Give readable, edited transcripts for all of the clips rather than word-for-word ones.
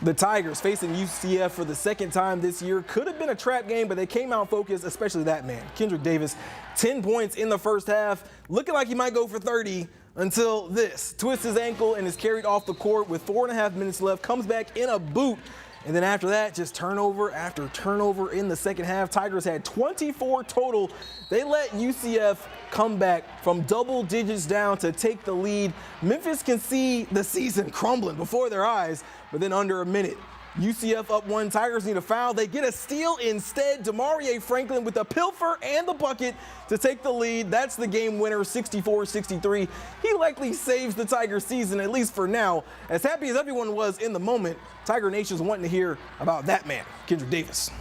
The Tigers facing UCF for the second time this year. Could have been a trap game, but they came out focused, especially that man, Kendric Davis. 10 points in the first half, looking like he might go for 30 until this. Twists his ankle and is carried off the court with 4.5 minutes left, comes back in a boot. And then after that, just turnover after turnover in the second half. Tigers had 24 total. They let UCF come back from double digits down to take the lead. Memphis can see the season crumbling before their eyes, but then under a minute. UCF up one, Tigers need a foul. They get a steal instead. Demarie Franklin with the pilfer and the bucket to take the lead. That's the game winner, 64-63. He likely saves the Tigers season, at least for now. As happy as everyone was in the moment, Tiger Nation's wanting to hear about that man, Kendric Davis.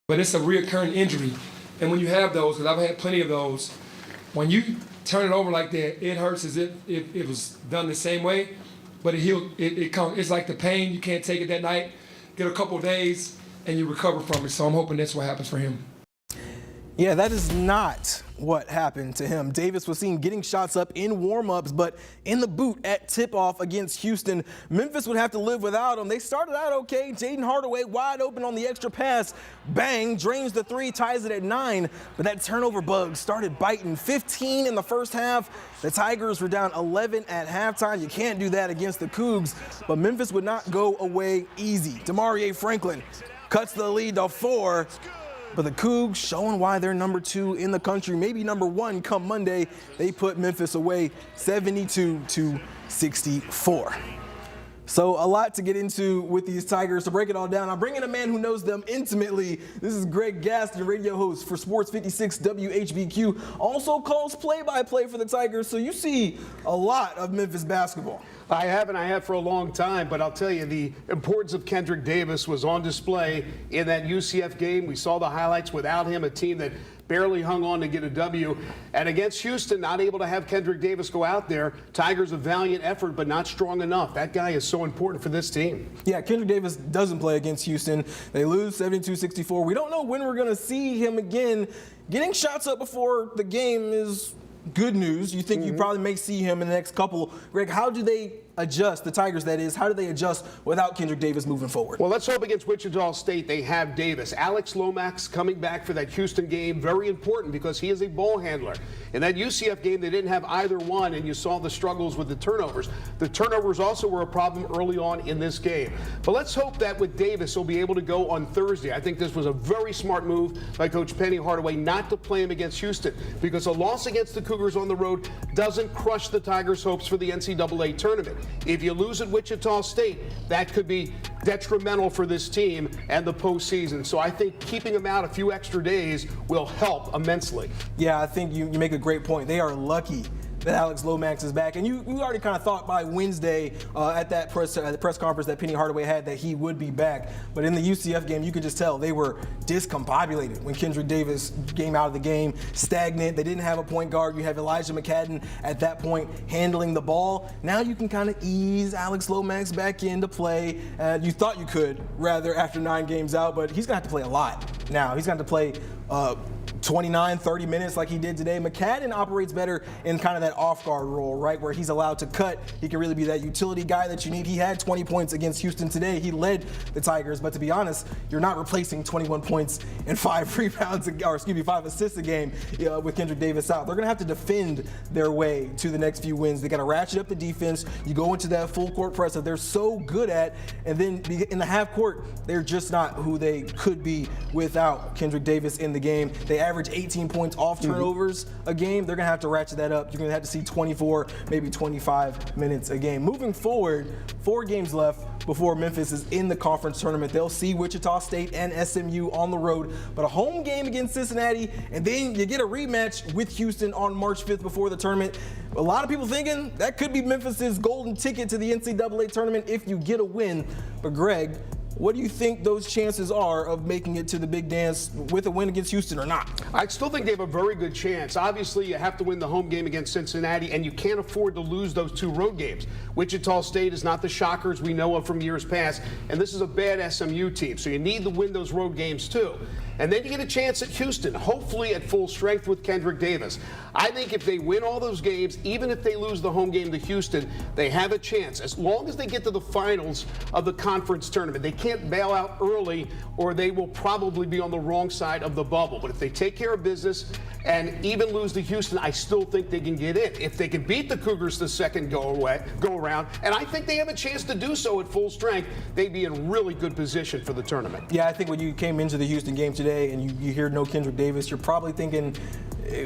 But it's a reoccurring injury. And when you have those, because I've had plenty of those, when you turn it over like that, it hurts as if it was done the same way. But it's like the pain, you can't take it that night. Get a couple of days and you recover from it. So I'm hoping that's what happens for him. Yeah, that is not what happened to him. Davis was seen getting shots up in warm-ups, but in the boot at tip-off against Houston, Memphis would have to live without him. They started out okay. Jaden Hardaway wide open on the extra pass. Bang, drains the three, ties it at 9. But that turnover bug started biting. 15 in the first half. The Tigers were down 11 at halftime. You can't do that against the Cougs, but Memphis would not go away easy. Demarie Franklin cuts the lead to 4. But the Cougs showing why they're number 2 in the country, maybe number 1 come Monday. They put Memphis away 72-64. So a lot to get into with these Tigers. To break it all down, I'm bringing a man who knows them intimately. This is Greg Gaston, radio host for Sports 56 WHBQ. Also calls play-by-play for the Tigers. So you see a lot of Memphis basketball. I have for a long time, but I'll tell you, the importance of Kendric Davis was on display in that UCF game. We saw the highlights without him, a team that barely hung on to get a W. And against Houston, not able to have Kendric Davis go out there. Tigers, a valiant effort, but not strong enough. That guy is so important for this team. Yeah, Kendric Davis doesn't play against Houston. They lose 72-64. We don't know when we're going to see him again. Getting shots up before the game is good news. You think you probably may see him in the next couple. Greg, how do they adjust, the Tigers that is, how do they adjust without Kendric Davis moving forward? Well, let's hope against Wichita State they have Davis. Alex Lomax coming back for that Houston game, very important because he is a ball handler. In that UCF game, they didn't have either one, and you saw the struggles with the turnovers. The turnovers also were a problem early on in this game. But let's hope that with Davis, he'll be able to go on Thursday. I think this was a very smart move by Coach Penny Hardaway not to play him against Houston, because a loss against the Cougars on the road doesn't crush the Tigers' hopes for the NCAA tournament. If you lose at Wichita State, that could be detrimental for this team and the postseason. So I think keeping them out a few extra days will help immensely. Yeah, I think you make a great point. They are lucky that Alex Lomax is back. And you already kind of thought by Wednesday at that press conference that Penny Hardaway had that he would be back. But in the UCF game, you could just tell they were discombobulated when Kendric Davis came out of the game, stagnant. They didn't have a point guard. You have Elijah McCadden at that point handling the ball. Now you can kind of ease Alex Lomax back into play. You thought you could, rather, after 9 games out, but he's going to have to play a lot now. He's going to have to play 29, 30 minutes like he did today. McCadden operates better in kind of that off-guard role, right, where he's allowed to cut. He can really be that utility guy that you need. He had 20 points against Houston today. He led the Tigers, but to be honest, you're not replacing 21 points and 5 rebounds, or 5 assists a game with Kendric Davis out. They're going to have to defend their way to the next few wins. They got to ratchet up the defense. You go into that full court press that they're so good at, and then in the half court, they're just not who they could be without Kendric Davis in the game. They average 18 points off turnovers a game. They're going to have to ratchet that up. You're going to have to see 24, maybe 25 minutes a game. Moving forward, 4 games left before Memphis is in the conference tournament. They'll see Wichita State and SMU on the road, but a home game against Cincinnati, and then you get a rematch with Houston on March 5th before the tournament. A lot of people thinking that could be Memphis's golden ticket to the NCAA tournament if you get a win. But Greg, what do you think those chances are of making it to the big dance with a win against Houston or not? I still think they have a very good chance. Obviously, you have to win the home game against Cincinnati, and you can't afford to lose those 2 road games. Wichita State is not the Shockers we know of from years past, and this is a bad SMU team, so you need to win those road games too. And then you get a chance at Houston, hopefully at full strength with Kendric Davis. I think if they win all those games, even if they lose the home game to Houston, they have a chance. As long as they get to the finals of the conference tournament, they can't bail out early or they will probably be on the wrong side of the bubble. But if they take care of business and even lose to Houston, I still think they can get in. If they can beat the Cougars the second go around, and I think they have a chance to do so at full strength, they'd be in really good position for the tournament. Yeah, I think when you came into the Houston game today and you hear no Kendric Davis, you're probably thinking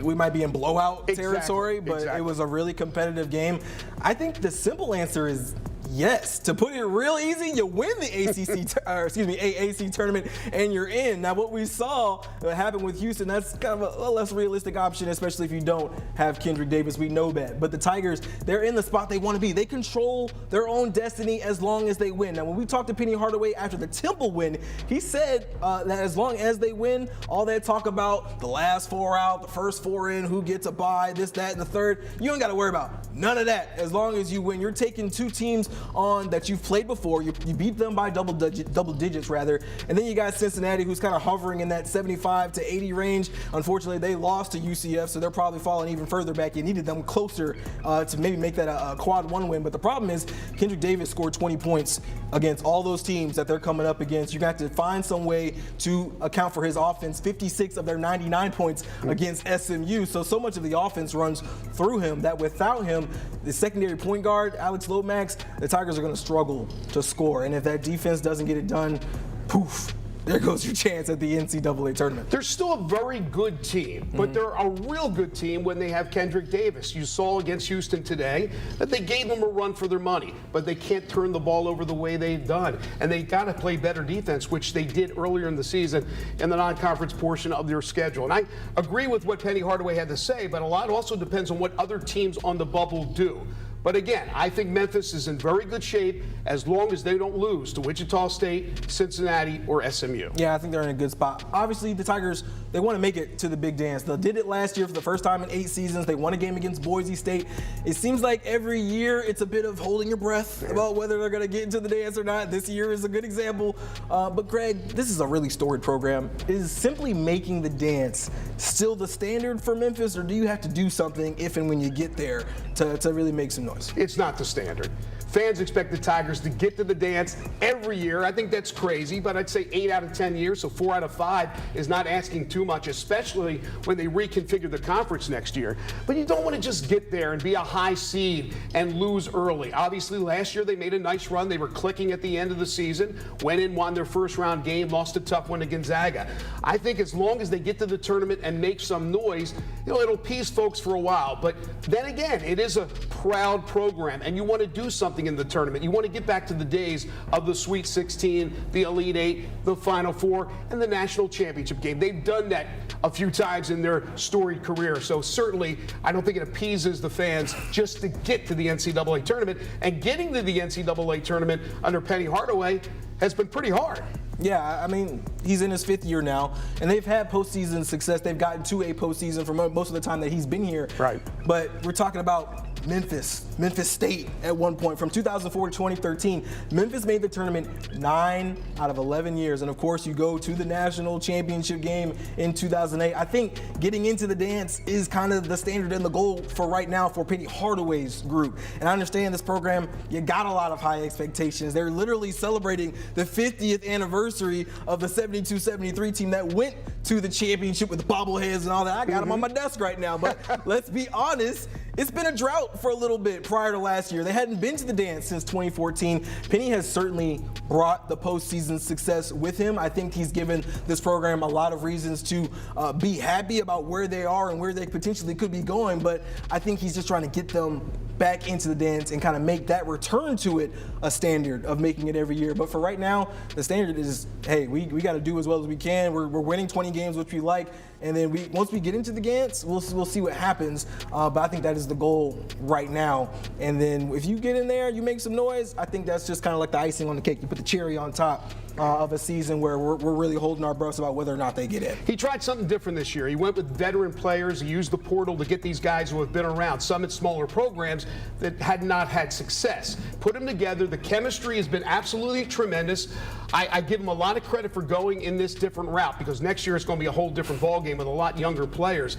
we might be in blowout territory, but it was a really competitive game. I think the simple answer is yes. To put it real easy, you win the AAC tournament and you're in. Now, what we saw happen with Houston, that's kind of a less realistic option, especially if you don't have Kendric Davis. We know that. But the Tigers, they're in the spot they want to be. They control their own destiny as long as they win. Now, when we talked to Penny Hardaway after the Temple win, he said that as long as they win, all that talk about the last 4 out, the first 4 in, who gets a bye, this, that, and the third, you don't got to worry about none of that. As long as you win, you're taking 2 teams on that you've played before. You beat them by double digits rather, and then you got Cincinnati, who's kind of hovering in that 75 to 80 range. Unfortunately, they lost to UCF, so they're probably falling even further back. You needed them closer to maybe make that a quad 1 win. But the problem is Kendric Davis scored 20 points against all those teams that they're coming up against. You're going to have to find some way to account for his offense. 56 of their 99 points against SMU. So much of the offense runs through him that without him, the secondary point guard, Alex Lomax, the Tigers are going to struggle to score. And if that defense doesn't get it done, poof, there goes your chance at the NCAA tournament. They're still a very good team, but they're a real good team when they have Kendric Davis. You saw against Houston today that they gave them a run for their money, but they can't turn the ball over the way they've done. And they got to play better defense, which they did earlier in the season in the non-conference portion of their schedule. And I agree with what Penny Hardaway had to say, but a lot also depends on what other teams on the bubble do. But again, I think Memphis is in very good shape as long as they don't lose to Wichita State, Cincinnati, or SMU. Yeah, I think they're in a good spot. Obviously, the Tigers, they want to make it to the big dance. They did it last year for the first time in 8 seasons. They won a game against Boise State. It seems like every year it's a bit of holding your breath about whether they're going to get into the dance or not. This year is a good example. But Greg, this is a really storied program. Is simply making the dance still the standard for Memphis, or do you have to do something if and when you get there to really make some noise? It's not the standard. Fans expect the Tigers to get to the dance every year. I think that's crazy, but I'd say 8 out of 10 years, so 4 out of 5 is not asking too much, especially when they reconfigure the conference next year. But you don't want to just get there and be a high seed and lose early. Obviously, last year they made a nice run. They were clicking at the end of the season, went in, won their first round game, lost a tough one to Gonzaga. I think as long as they get to the tournament and make some noise, it'll appease folks for a while. But then again, it is a proud program, and you want to do something in the tournament. You want to get back to the days of the Sweet 16, the Elite 8, the Final Four, and the National Championship game. They've done that a few times in their storied career. So certainly, I don't think it appeases the fans just to get to the NCAA tournament. And getting to the NCAA tournament under Penny Hardaway has been pretty hard. Yeah, I mean, he's in his 5th year now, and they've had postseason success. They've gotten to a postseason for most of the time that he's been here. Right. But we're talking about Memphis State at one point. From 2004 to 2013, Memphis made the tournament 9 out of 11 years. And of course, you go to the national championship game in 2008. I think getting into the dance is kind of the standard and the goal for right now for Penny Hardaway's group. And I understand this program, you got a lot of high expectations. They're literally celebrating the 50th anniversary of the 72-73 team that went to the championship with the bobbleheads and all that. I got them on my desk right now. But let's be honest, it's been a drought for a little bit prior to last year. They hadn't been to the dance since 2014. Penny has certainly brought the postseason success with him. I think he's given this program a lot of reasons to be happy about where they are and where they potentially could be going. But I think he's just trying to get them back into the dance and kind of make that return to it a standard of making it every year. But for right now, the standard is, hey, we got to do as well as we can. We're winning 20 games, which we like. And then once we get into the dance, we'll see what happens. But I think that is the goal right now. And then if you get in there, you make some noise, I think that's just kind of like the icing on the cake. You put with the cherry on top of a season where we're really holding our breaths about whether or not they get in. He tried something different this year. He went with veteran players. He used the portal to get these guys who have been around, some at smaller programs that had not had success. Put them together. The chemistry has been absolutely tremendous. I give him a lot of credit for going in this different route, because next year it's going to be a whole different ballgame with a lot younger players.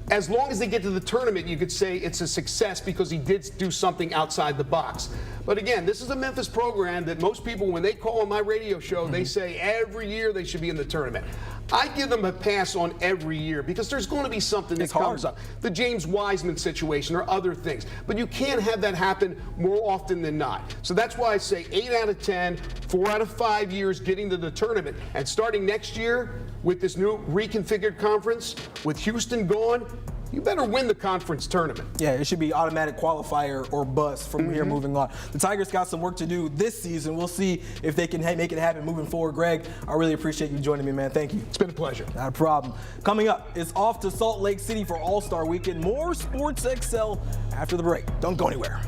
As long as they get to the tournament, you could say it's a success because he did do something outside the box. But again, this is a Memphis program that most people, when they call on my radio show, they say every year they should be in the tournament. I give them a pass on every year because there's going to be something that comes up. The James Wiseman situation or other things. But you can't have that happen more often than not. So that's why I say 8 out of 10, 4 out of 5 years getting to the tournament. And starting next year with this new reconfigured conference, with Houston gone, you better win the conference tournament. Yeah, it should be automatic qualifier or bust from here moving on. The Tigers got some work to do this season. We'll see if they can make it happen moving forward. Greg, I really appreciate you joining me, man. Thank you. It's been a pleasure. Not a problem. Coming up, it's off to Salt Lake City for All-Star Weekend. More Sports XL after the break. Don't go anywhere.